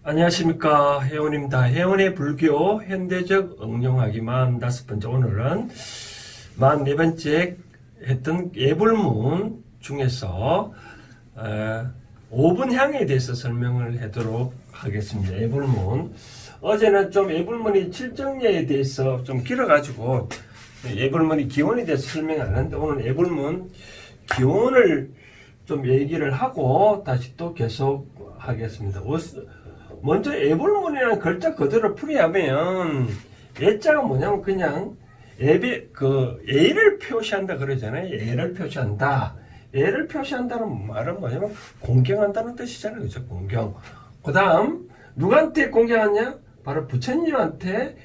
안녕하십니까, 혜원입니다. 혜원의 불교 현대적 응용하기만 5번째. 오늘은 44번째 했던 예불문 중에서 5분 향에 대해서 설명을 하도록 하겠습니다. 예불문. 어제는 좀 예불문이 칠정예에 대해서 좀 길어가지고 예불문이 기원에 대해서 설명 안 하는데, 오늘 예불문 기원을 좀 얘기를 하고 다시 또 계속 하겠습니다. 먼저 예불문이라는 글자 그대로 풀이하면 예자가 뭐냐면 그냥 예를 표시한다 그러잖아요. 예를 표시한다. 예를 표시한다는 말은 뭐냐면 공경한다는 뜻이잖아요. 그죠? 공경. 그 다음 누구한테 공경하냐? 바로 부처님한테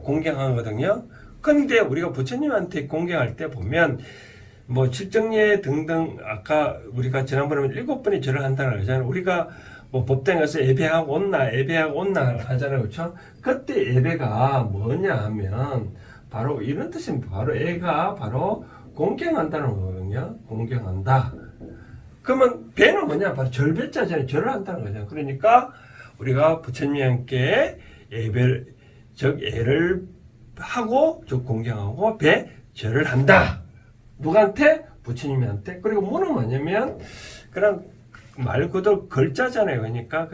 공경하거든요. 근데 우리가 부처님한테 공경할 때 보면 뭐 칠정예 등등 아까 우리가 지난번에 7번의 절을 한다는 거잖아요. 우리가 뭐 법당에 가서 예배하고 온나 하잖아요. 그렇죠? 그때 예배가 뭐냐 하면 바로 이런 뜻입니다. 바로 애가 바로 공경한다는 거거든요. 공경한다. 그러면 배는 뭐냐? 바로 절배자잖아요. 절을 한다는 거죠. 그러니까 우리가 부처님과 함께 예를 하고 즉 공경하고 절을 한다. 누구한테? 부처님한테. 그리고 문은 뭐냐면 그냥 말 그대로 글자잖아요. 그러니까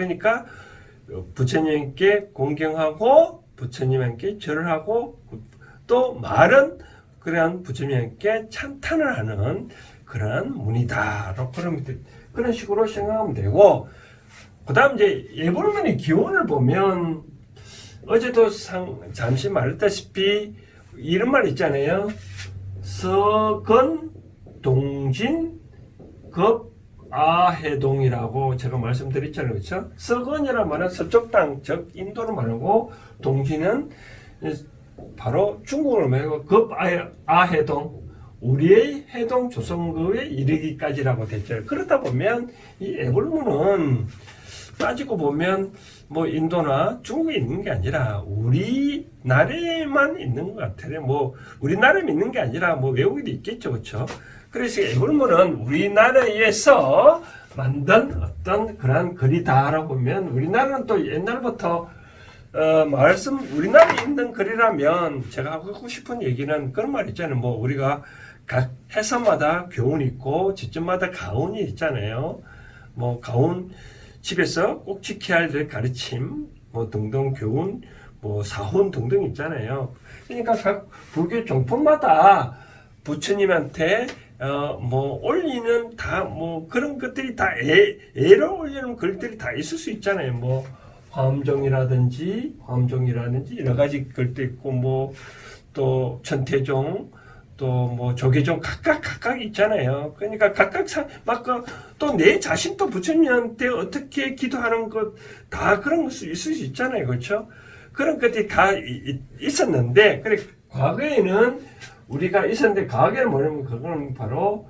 부처님께 공경하고 부처님께 절을 하고 또 말은 그런 부처님께 찬탄을 하는 그런 문이다. 그런 식으로 생각하면 되고, 그 다음 이제 예불문의 기원을 보면 어제도 잠시 말했다시피 이런 말 있잖아요. 서건 동진 급 아해동이라고 제가 말씀드렸잖아요. 그렇죠? 서건이라는 말은 서쪽 땅, 즉 인도로 말하고, 동진은 바로 중국어로 말하고 급아해동, 우리의 해동 조선국에 이르기까지라고 됐죠. 그러다 보면 이 예불문은 따지고 보면 뭐 인도나 중국에 있는 게 아니라 우리나라에만 있는 것 같아요. 뭐 우리나라에 있는 게 아니라 뭐 외국에도 있겠죠. 그렇죠? 그래서 예불문은 우리나라에서 만든 어떤 그런 글이다라고 보면, 우리나라는 또 옛날부터 우리나라에 있는 글이라면 제가 하고 싶은 얘기는 그런 말 있잖아요. 뭐 우리가 각 해서마다 교훈이 있고 지점마다 가훈이 있잖아요. 뭐 가훈, 집에서 꼭 지켜야 할 가르침 뭐 등등 교훈, 뭐 사훈 등등 있잖아요. 그러니까 각 불교 종법마다 부처님한테 뭐 올리는 다 뭐 그런 것들이 다 애를 올리는 글들이 다 있을 수 있잖아요. 뭐 화엄종이라든지 여러 가지 글도 있고, 뭐 또 천태종, 또 뭐 조계종 각각 있잖아요. 그러니까 각각 또 내 자신도 부처님한테 어떻게 기도하는 것 다 그런 수 있을 수 있잖아요. 그렇죠? 그런 것들이 다 있었는데, 그래 과거에는 우리가 있었는데, 과거에는 뭐냐면 그거는 바로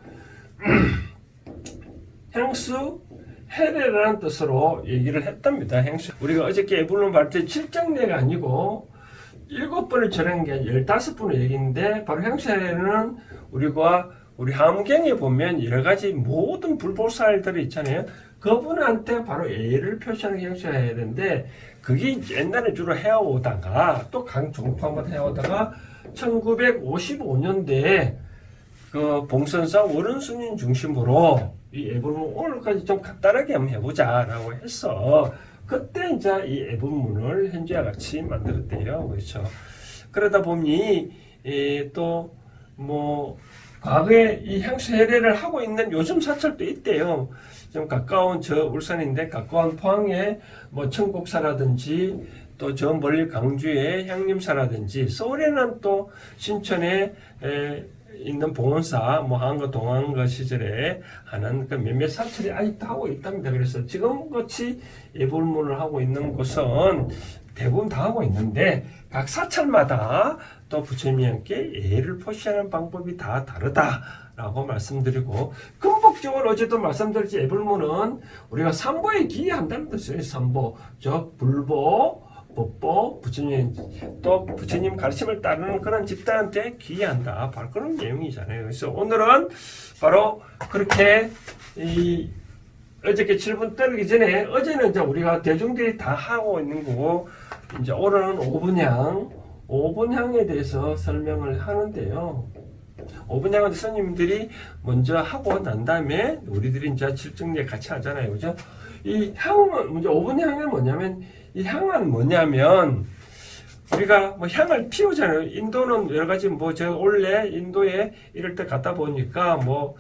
향수 해례라는 뜻으로 얘기를 했답니다. 우리가 어저께 예불문 발 때 7정례가 아니고 7번을 절한 게 15번을 얘기인데, 바로 향수해례는 우리 함경에 보면 여러 가지 모든 불보살들이 있잖아요. 그분한테 바로 예를 표시하는 게 향수해례인데, 그게 옛날에 주로 해오다가 또 강종파만 해오다가 1955년대에 그 봉선사 원은스님 중심으로 이 예불문 오늘까지 좀 간단하게 한번 해보자라고 해서 그때 이제 이 예불문을 현재와 같이 만들었대요. 그렇죠? 그러다 보니 또 뭐 과거에 이 향수 해례를 하고 있는 요즘 사찰도 있대요. 좀 가까운 저 울산인데 가까운 포항에 뭐 청곡사라든지 또 저 멀리 강주의 향림사라든지, 서울에는 또 신천에 있는 봉원사, 뭐 한거 동안거 시절에 하는 그 몇몇 사찰이 아직도 하고 있답니다. 그래서 지금같이 예불문을 하고 있는 곳은 대부분 다 하고 있는데, 각 사찰마다 또 부처님께 예를 표시하는 방법이 다 다르다라고 말씀드리고, 근본적으로 어제도 말씀드렸지, 예불문은 우리가 삼보에 기여한다는 뜻이에요. 삼보, 즉 불보, 법보, 부처님, 또 부처님 가르침을 따르는 그런 집단한테 기여한다. 바로 그런 내용이잖아요. 그래서 오늘은 바로 그렇게 어저께 7분 떨기 전에 어제는 이제 우리가 대중들이 다 하고 있는 거고 이제 오늘은 5분향에 대해서 설명을 하는데요. 5분향은 스님들이 먼저 하고 난 다음에 우리들이 이제 질정리에 같이 하잖아요. 그죠? 이 향은, 이제 5분향은 뭐냐면, 이 향은 뭐냐면, 우리가 뭐 향을 피우잖아요. 인도는 여러 가지 뭐 제가 원래 인도에 이럴 때 갔다 보니까 뭐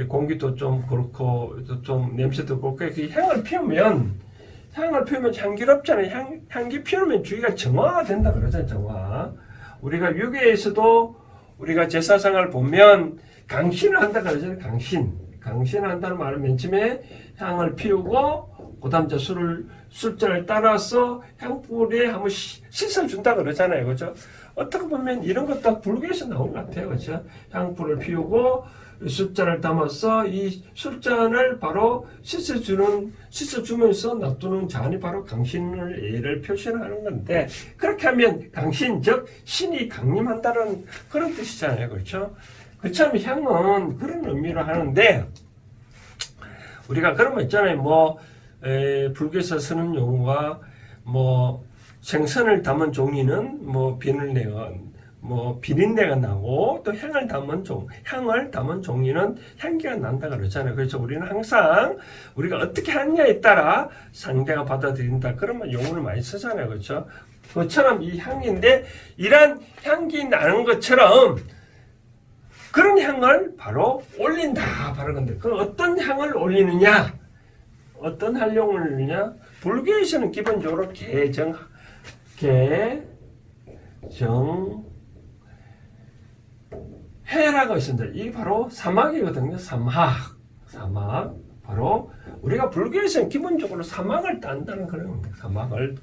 공기도 좀 그렇고 좀 냄새도 그렇고 그 향을 피우면 향기롭잖아요. 향기 피우면 주위가 정화가 된다 그러잖아요. 정화. 우리가 유교에서도 우리가 제사상을 보면 강신을 한다 그러잖아요. 강신을 한다는 말은 맨 처음에 향을 피우고 그다음 이제 술잔을 따라서 향불에 한번 씻어준다 그러잖아요. 그죠? 어떻게 보면 이런 것도 불교에서 나온 것 같아요. 그죠? 향불을 피우고 술잔을 담아서 이 술잔을 바로 씻어주면서 놔두는 잔이 바로 강신을 예를 표시하는 건데, 그렇게 하면 강신, 즉, 신이 강림한다는 그런 뜻이잖아요. 그렇죠? 그처럼 향은 그런 의미로 하는데, 우리가 그런 거 있잖아요. 불교에서 쓰는 용어가, 생선을 담은 종이는 비린내가 나고, 또 향을 담은 종이는 향기가 난다 그러잖아요. 그래서 우리는 항상 우리가 어떻게 하느냐에 따라 상대가 받아들인다. 그런 용어를 많이 쓰잖아요. 그렇죠? 그것처럼 이 향기인데, 이런 향기 나는 것처럼 그런 향을 바로 올린다. 바로 건데, 그 어떤 향을 올리느냐? 어떤 활용을 하느냐? 불교에서는 기본적으로 해라고 있습니다. 이게 바로 사막이거든요. 사막. 바로 우리가 불교에서는 기본적으로 사막을 딴다는 그런 겁니다. 사막을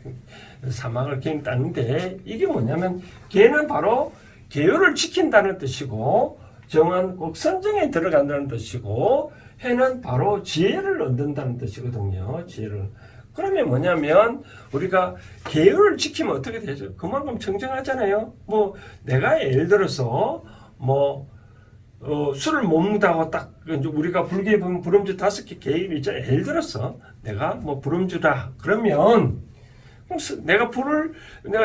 그냥 따는데 이게 뭐냐면 개는 바로 계율을 지킨다는 뜻이고 정은 꼭 선정에 들어간다는 뜻이고 해는 바로 지혜를 얻는다는 뜻이거든요. 지혜를. 그러면 뭐냐면 우리가 계율을 지키면 어떻게 되죠? 그만큼 청정하잖아요. 내가 예를 들어서 술을 못 먹다고 딱 우리가 불교에 보면 불음주 5개 계율이 있잖아요. 예를 들어서 내가 불음주다 그러면 내가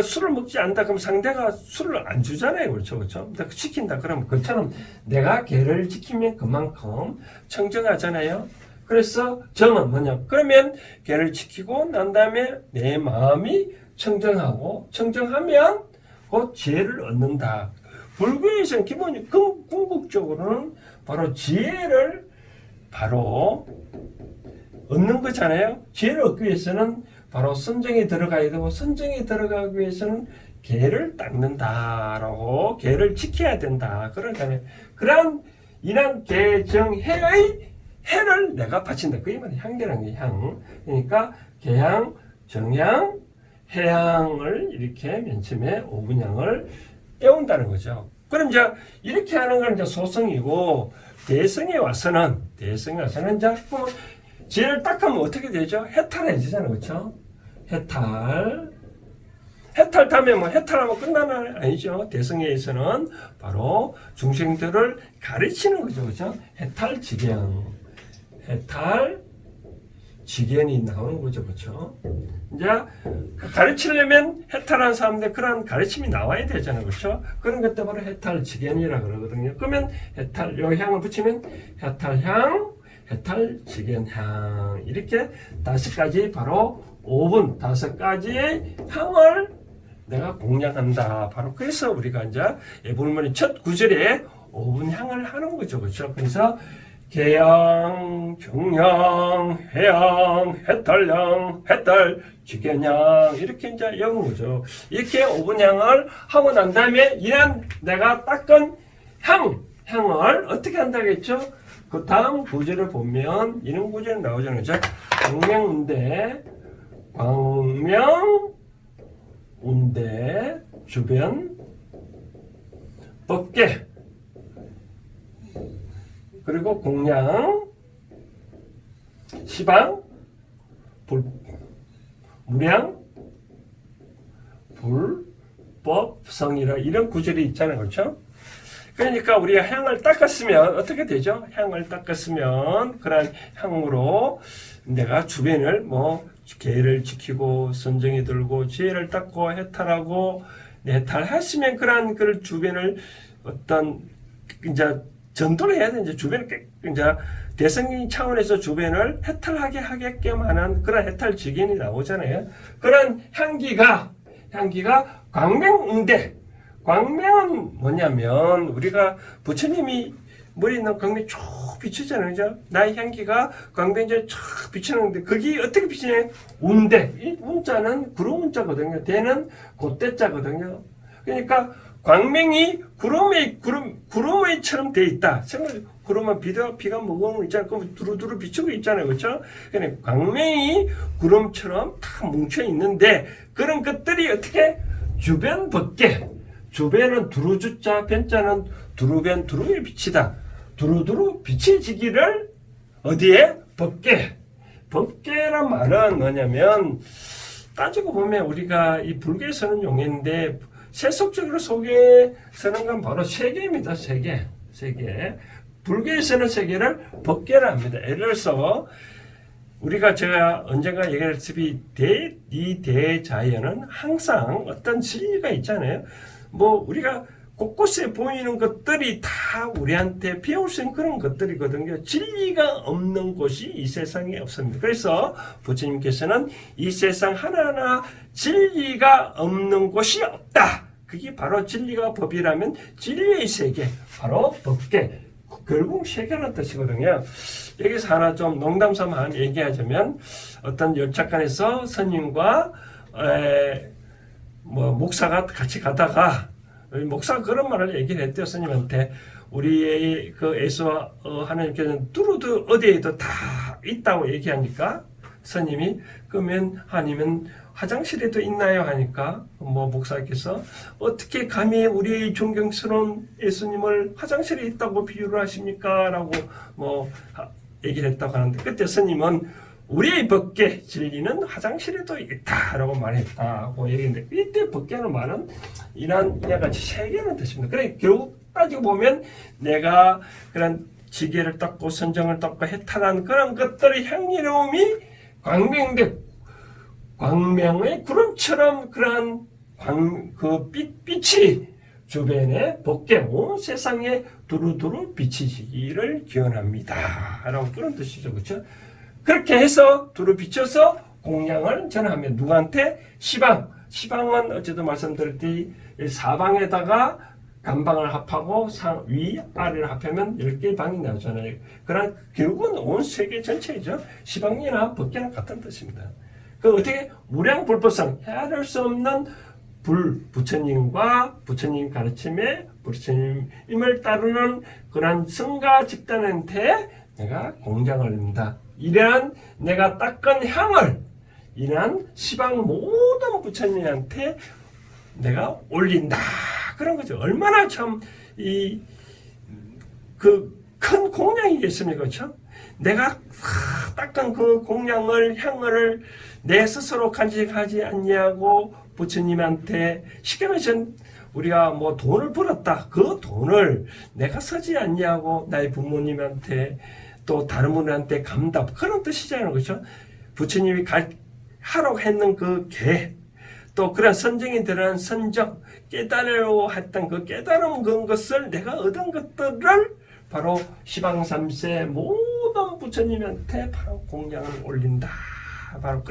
술을 먹지 않다 그러면 상대가 술을 안 주잖아요. 그렇죠? 내가 지킨다 그러면 그처럼 내가 계를 지키면 그만큼 청정하잖아요. 그래서 정은 뭐냐? 그러면 계를 지키고 난 다음에 내 마음이 청정하면 곧 지혜를 얻는다. 불교에서는 궁극적으로는 바로 지혜를 바로 얻는 거잖아요. 지혜를 얻기 위해서는 바로 선정에 들어가야 되고 선정에 들어가기 위해서는 계를 닦는다라고 계를 지켜야 된다. 그러니까 그런 인한 계정해의 해를 내가 바친다. 그게 바로 향기라는 게 향. 그러니까 계향, 정향, 해향을 이렇게 맨 처음에 5분향을 떼운다는 거죠. 그럼 이제 이렇게 하는 건 이제 소성이고 대성에 와서는 이제 지혜를 닦으면 어떻게 되죠? 해탈해지잖아요. 그렇죠? 해탈 다음에 해탈하면 끝나는 아니죠. 대성에서는 바로 중생들을 가르치는 거죠. 그렇죠? 해탈지견이 나오는 거죠. 그렇죠? 이제 가르치려면 해탈한 사람들 그런 가르침이 나와야 되잖아요. 그렇죠? 그런 것 때문에 해탈지견이라 그러거든요. 그러면 요 향을 붙이면 해탈향, 해탈지견향 이렇게 5가지 바로 5분 5가지의 향을 내가 공략한다. 바로 그래서 우리가 이제 예불문의 첫 구절에 5분 향을 하는 거죠. 그렇죠? 그래서 계향, 정향, 해향, 해탈향, 해탈지견향 이렇게 이제 외우는 거죠. 이렇게 5분 향을 하고 난 다음에 이런 내가 닦은 향을 어떻게 한다겠죠? 그 다음 구절을 보면 이런 구절이 나오잖아요. 광명운대 주변 법계 그리고 공양 시방 무량 불법성이라 이런 구절이 있잖아요. 그렇죠? 그러니까 우리가 향을 닦았으면 어떻게 되죠? 향을 닦았으면 그런 향으로 내가 주변을 뭐 계를 지키고 선정이 들고 지혜를 닦고 해탈하고 해탈했으면 그런 그 주변을 어떤 이제 전도를 해야 돼. 이제 주변을 이제 대성령 차원에서 주변을 해탈하게 하게끔 하는 그런 해탈 직인이 나오잖아요. 그런 향기가 광명응대. 광명은 뭐냐면 우리가 부처님이 머리 있는 광명이 쭉 비추잖아요. 그죠? 나의 향기가 광명에 쭉 비추는데 그게 어떻게 비추냐? 운대. 이 운자는 구름 운자거든요. 대는 곧대자거든요. 그러니까 광명이 구름의처럼 돼 있다. 구름은 비가 무거운 거 있잖아요. 그럼 두루두루 비추고 있잖아요. 그렇죠? 그러니까 광명이 구름처럼 다 뭉쳐 있는데 그런 것들이 어떻게 주변 법계. 주변은 두루주자, 변자는 두루변, 두루에 비치다. 두루두루 비치지기를 어디에? 법계. 법계란 말은 뭐냐면 따지고 보면 우리가 이 불교에서는 용어인데 세속적으로 소개서는 건 바로 세계입니다. 세계. 불교에서는 세계를 법계라 합니다. 예를 들어서 우리가 제가 언젠가 얘기했듯이 이 대자연은 항상 어떤 진리가 있잖아요. 뭐 우리가 곳곳에 보이는 것들이 다 우리한테 배울 수 있는 그런 것들이거든요. 진리가 없는 곳이 이 세상에 없습니다. 그래서 부처님께서는 이 세상 하나하나 진리가 없는 곳이 없다. 그게 바로 진리가 법이라면 진리의 세계, 바로 법계. 결국 세계라는 뜻이거든요. 여기서 하나 좀 농담삼아 얘기하자면 어떤 열차간에서 스님과 목사가 같이 가다가 목사가 그런 말을 얘기를 했대요. 스님한테 우리의 그 예수와 하나님께서는 두루두 어디에도 다 있다고 얘기하니까 스님이 그러면 하나님은 화장실에도 있나요? 하니까 목사께서 어떻게 감히 우리의 존경스러운 예수님을 화장실에 있다고 비유를 하십니까? 라고 얘기를 했다고 하는데 그때 스님은 우리의 법계 진리는 화장실에도 있다라고 말했다고 얘기했는데 이때 법계는 말은 이와 같이 세계는 뜻입니다. 그래 결국 따지고 보면 내가 그런 지계를 닦고 선정을 닦고 해탈한 그런 것들의 향기로움이 광명의 구름처럼 그런 빛이 주변에 법계 온 세상에 두루두루 비치기를 기원합니다. 라고 그런 뜻이죠. 그렇죠? 그렇게 해서 두루 비춰서 공양을 전하면 누구한테? 시방은 어제도 말씀드렸듯이 사방에다가 간방을 합하고 위, 아래를 합하면 10개의 방이 나오잖아요. 그러나 결국은 온 세계 전체이죠. 시방이나 법계는 같은 뜻입니다. 그 어떻게 무량불법성 헤아릴 수 없는 부처님과 부처님 가르침에 부처님을 따르는 그런 성가 집단한테 내가 공양을 합니다. 이러한 내가 닦은 향을 이러한 시방 모든 부처님한테 내가 올린다. 그런 거죠. 얼마나 참 큰 공양이겠습니까? 그렇죠? 내가 닦은 그 공양을 향을 내 스스로 간직하지 않냐고 부처님한테 쉽게 말하면 우리가 돈을 벌었다. 그 돈을 내가 쓰지 않냐고 나의 부모님한테 또 다른 분한테 감답 그런 뜻이잖아요. 그렇죠? 부처님이 하라고 했는 그 계, 또 그런 선정이 들어간 선정, 깨달으려고 했던 그 깨달음 그런 것을 내가 얻은 것들을 바로 시방3세 모든 부처님한테 바로 공양을 올린다. 바로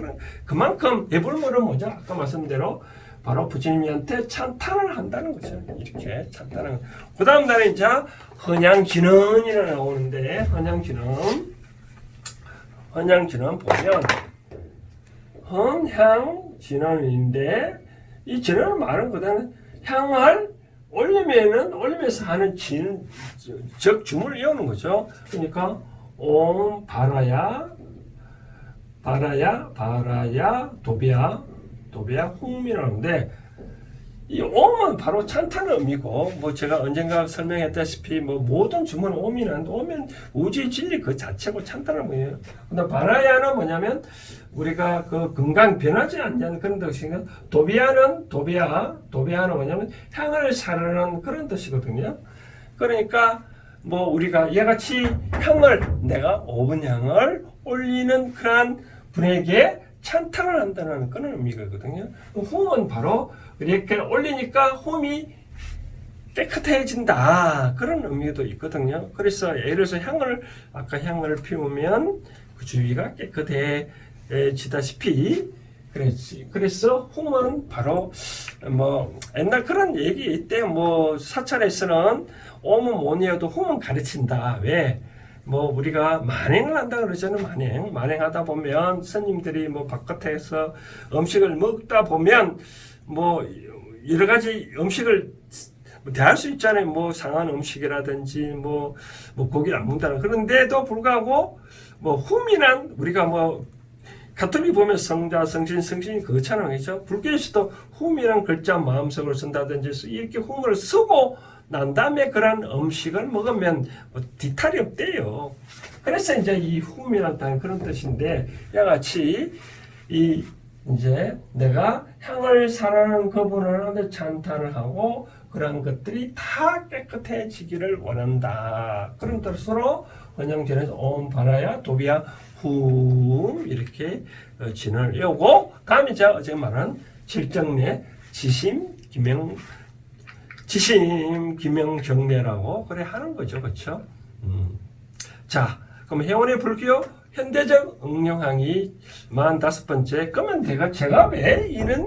그만큼 예불물은 뭐죠? 아까 말씀대로 바로 부처님한테 찬탄을 한다는 거죠. 이렇게 찬탄을. 그 다음 날에 이제 헌양진언이라 나오는데 헌양진언 보면 헌향진언인데 이 진언은 말은 그다음에 향을 올리면서 하는 즉 줌을 이어는 거죠. 그러니까 옴 바라야 도비야 홍미라는데 이 옴은 바로 찬탄의 의미고 제가 언젠가 설명했다시피 모든 주문 오면 우주의 진리 그 자체고 찬탄의 의미예요. 근데 바라야는 뭐냐면 우리가 그 건강 변하지 않는 그런 뜻이고 도비야는 뭐냐면 향을 사르는 그런 뜻이거든요. 그러니까 뭐 우리가 이같이 향을 내가 5분 향을 올리는 그러한 분에게 찬탄을 한다는 그런 의미가 있거든요. 홈은 바로 이렇게 올리니까 홈이 깨끗해진다 그런 의미도 있거든요. 그래서 예를 들어서 아까 향을 피우면 그 주위가 깨끗해지다시피 그래서 홈은 바로 뭐 옛날 그런 얘기 있대요. 뭐 사찰에서는 오면 뭐니어도 홈은 가르친다. 왜? 뭐 우리가 만행을 한다 그러잖아요. 만행하다 보면 스님들이 뭐 바깥에서 음식을 먹다 보면 뭐 여러 가지 음식을 대할 수 있잖아요. 뭐 상한 음식이라든지 뭐 고기를 안 먹는다는 그런데도 불구하고 뭐 흠이란 우리가 뭐 가톨릭 보면 성자, 성신이 그렇잖아요. 그렇죠? 불교에서도 흠이란 글자 마음속으로 쓴다든지 이렇게 흠을 쓰고 난 다음에 그런 음식을 먹으면 뭐 뒤탈이 없대요. 그래서 이제 이 흠이란 단어 그런 뜻인데 이같이 이제 내가 향을 사랑하는 그분을 찬탄을 하고 그런 것들이 다 깨끗해지기를 원한다. 그런 뜻으로 번영전에서 옴 바라야 도비야 훔 이렇게 진을 외우고 다음에 제가 어제 말한 칠정례 지심 기명 정례라고 그래 하는 거죠. 그렇죠? 자, 그럼 회원의 불교 현대적 응용항이 45번째. 그러면 제가 왜 이런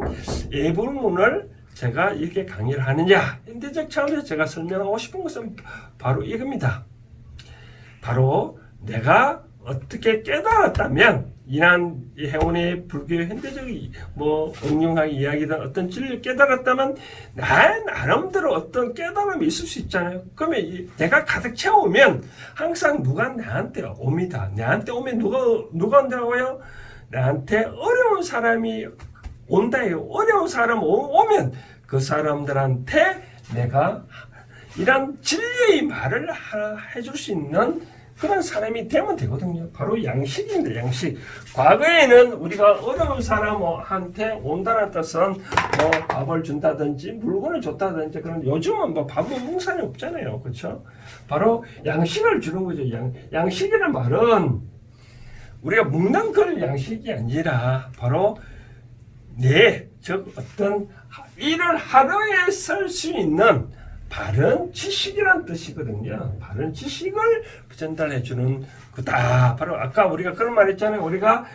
예불문을 제가 이렇게 강의를 하느냐? 현대적 차원에서 제가 설명하고 싶은 것은 바로 이겁니다. 바로 내가 어떻게 깨달았다면 이난 해원의 불교 현대적 응용하기 이야기든 어떤 진리를 깨달았다면 나름대로 어떤 깨달음이 있을 수 있잖아요. 그러면 내가 가득 채우면 항상 누가 나한테 옵니다. 나한테 오면 누가 온다고요? 나한테 어려운 사람이 온다요. 어려운 사람 오면 그 사람들한테 내가 이런 진리의 말을 해줄 수 있는 그런 사람이 되면 되거든요. 바로 양식입니다. 양식. 과거에는 우리가 어려운 사람한테 온다는 뜻은 뭐 밥을 준다든지 물건을 줬다든지 그런 요즘은 뭐 밥은 뭉산이 없잖아요. 그렇죠? 바로 양식을 주는 거죠. 양식이라는 말은 우리가 먹는 걸 양식이 아니라 바로 즉 어떤 일을 하루에 쓸 수 있는 바른 지식이란 뜻이거든요. 바른 지식을 전달해주는 그다. 바로 아까 우리가 그런 말 했잖아요. 우리가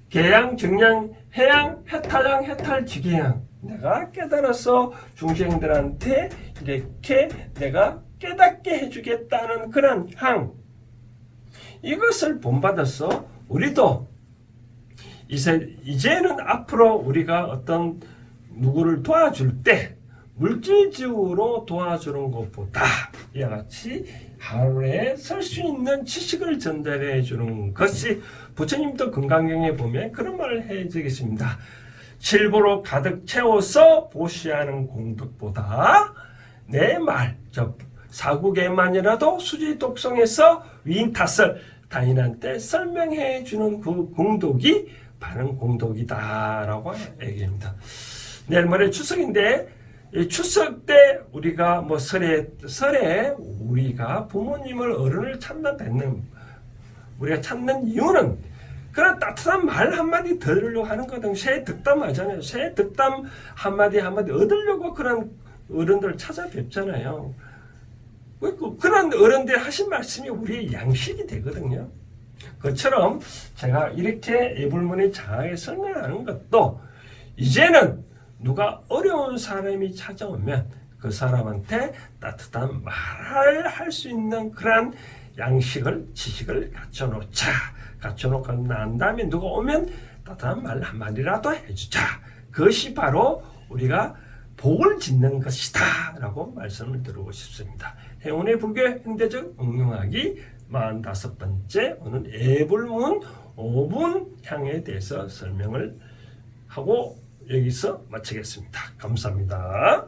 계양, 정양, 해양, 해탈양, 해탈, 지계양. 내가 깨달아서 중생들한테 이렇게 내가 깨닫게 해주겠다는 그런 항. 이것을 본받아서 우리도 이제는 앞으로 우리가 어떤 누구를 도와줄 때 물질적으로 도와주는 것보다 이와 같이 하루에 쓸 수 있는 지식을 전달해 주는 것이 부처님도 건강경에 보면 그런 말을 해주겠습니다. 칠보로 가득 채워서 보시하는 공덕보다 내 말, 사국에만이라도 수지 독성에서 위인 탓을 타인한테 설명해 주는 그 공덕이 바른 공덕이다라고 얘기합니다. 내일 모레 추석인데 이 추석 때 우리가 뭐 설에 우리가 부모님을 어른을 우리가 찾는 이유는 그런 따뜻한 말 한마디 들으려고 하는 거든. 새 득담 하잖아요. 새 득담 한마디 얻으려고 그런 어른들 찾아뵙잖아요. 그런 어른들 하신 말씀이 우리의 양식이 되거든요. 그처럼 제가 이렇게 예불문의 장하게 설명하는 것도 이제는 누가 어려운 사람이 찾아오면 그 사람한테 따뜻한 말을 할 수 있는 그런 지식을 갖춰놓고 난 다음에 누가 오면 따뜻한 말 한마디라도 해주자. 그것이 바로 우리가 복을 짓는 것이다 라고 말씀을 드리고 싶습니다. 해운의 불교 현대적 응용하기 45번째 오늘 예불문 5분 향에 대해서 설명을 하고 여기서 마치겠습니다. 감사합니다.